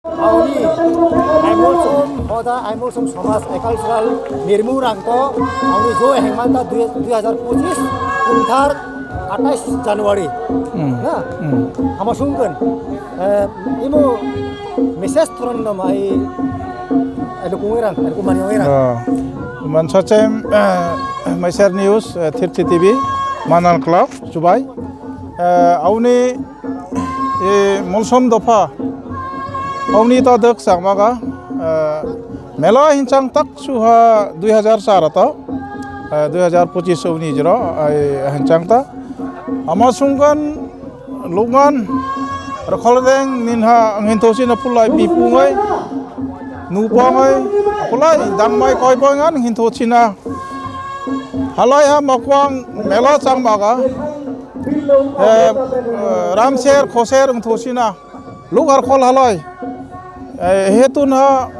Auni, I'm also Somas Agricultural Nirmurangko, Auni Jo Hengmanta 2025 Puntar 28 Januari. Nah, Hamasungkan. Imo Mrs. Turan namai Edukungiran, Edukumanirangan. Mansacem Myser News, Tirti TV, Manal Club, Dubai. Auni Mulsom Dopa. Auni ta dak sangmaga mela hincang tak suha 2004 ta 2025 auni jero hincang ta amasungkan lungan rakholdeng ninha anghintosi na pulai pipungai nupangai pulai dangmai koi pangan hintosi na halai ha makwang mela sangmaga ramser khoser angtosi na lugar khol halai hetun ha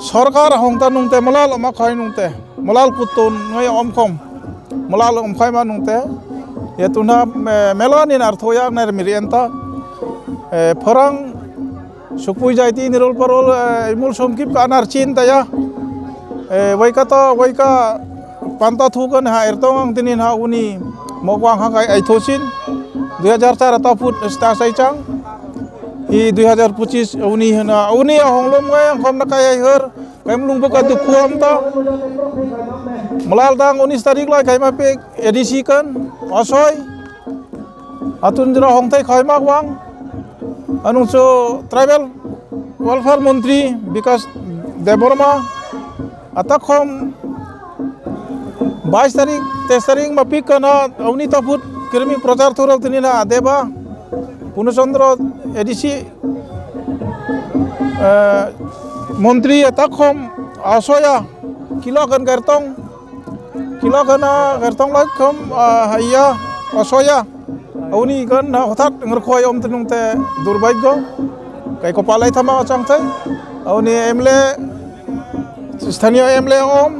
sarkar hongta nungte malal ma khai nungte malal kutun ngai omkom malal omkhai ma nungte hetun ha melanin arthoya ner mirienta pharang sukpui jaiti nirol parol imul somkip kanar chin taya waika panta thukan ha ertong tinin ha uni mokwang ha kai aithosin 2004 ta put sta sai chang Hi 2025 uni hana uni honglom ngai khom na kai her kai mlung baka du khuam ta malal dang 19 tarik lai kai ma pe edisi kan asoi atun jra hongthai khai ma wang anung so tribal welfare mantri bikas deborma atakhom 22 tarik 23 tarik ma pik kana uni ta put kirmi prachar thoral tinina deba Punusandra edisi Menteri Takhom Asoya Kilokan Gertong lagi kom Haya Asoya Auni kan hotat ngerkhoi om tenung te Durbaigo kai kopalai thama achang thai Auni emle Sthaniya emle om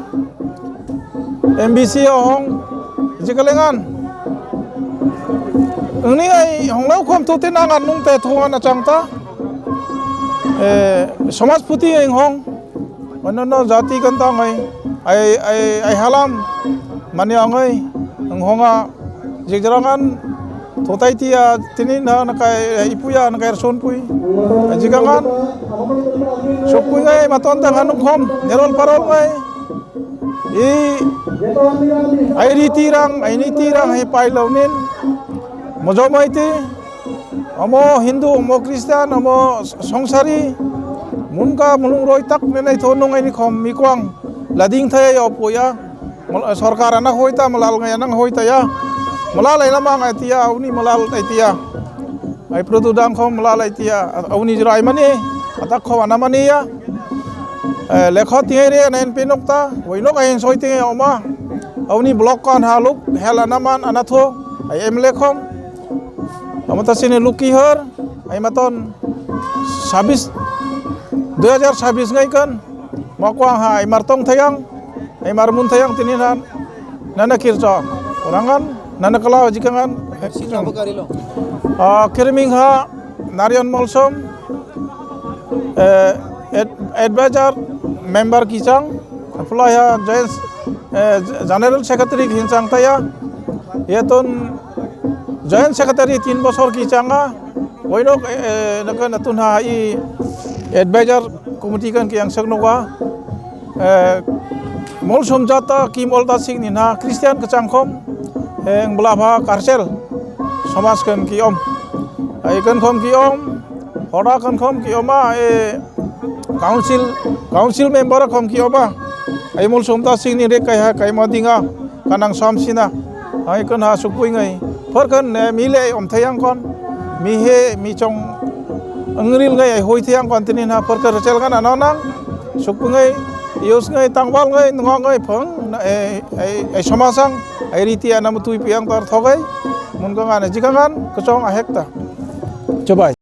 MBC ong jikalengan Ini ay honglau khom tu tin angan nung te thuan achang ta Samaj puti eng hong manana jati kan ta ngai ai halam mani angai ang honga jigjarangan thotai tia tinin na nakai ipuya nakai son pui jigangan sokpui ngai maton ta nganung khom nerol parol ngai ai ritirang ai pailaunin Mojomai ti, amo Hindu, amo Kristen, amo Songsari, munka mulung roi tak menai thonong ini khom mikwang lading thaya yo poya, sarkar anak hoita malal ngai anang hoita ya, malal ai lamang ai tia, uni malal ai tia, ai produdang khom malal ai tia, uni jirai mani, atak khom anamani ya, lekho tiere nen pinokta, wainok ai soi tinge oma, uni blok kan haluk, hel anaman anatho, ai emle khom. Amata sini luki her, ay maton 2026 ngai kan, makwang ha ay martong thayang, ay marmun thayang tininan, nana kirco, orangan, nana kalau jikangan, kirming ha Narian Molsom, advisor member kisang, apalagi ha General Secretary kinsang thaya, yaton Joint Secretary 3 bosor ki changa oinok nakan atun ha I advisor committee kan ki ang sagnowa mol somjata ki molta sing ni na Christian kachangkhom eng blabha karsel samas kan ki om ai kan khom ki om hora kan khom ki oma council member khom ki oma ai mol somta sing ni re kai ha kai madinga kanang samsina ai kan ha sukpui ngai Perkan mile om thayang kon mihe mi chong angril ngai hoi thayang kon tinin ha perkan rachel kan anonang supungai ius ngai tangwal ngai ngong ngai phang ai somasang ai riti anam tui piang tar thogai mun ka ngana jikangan kechong ahekta coba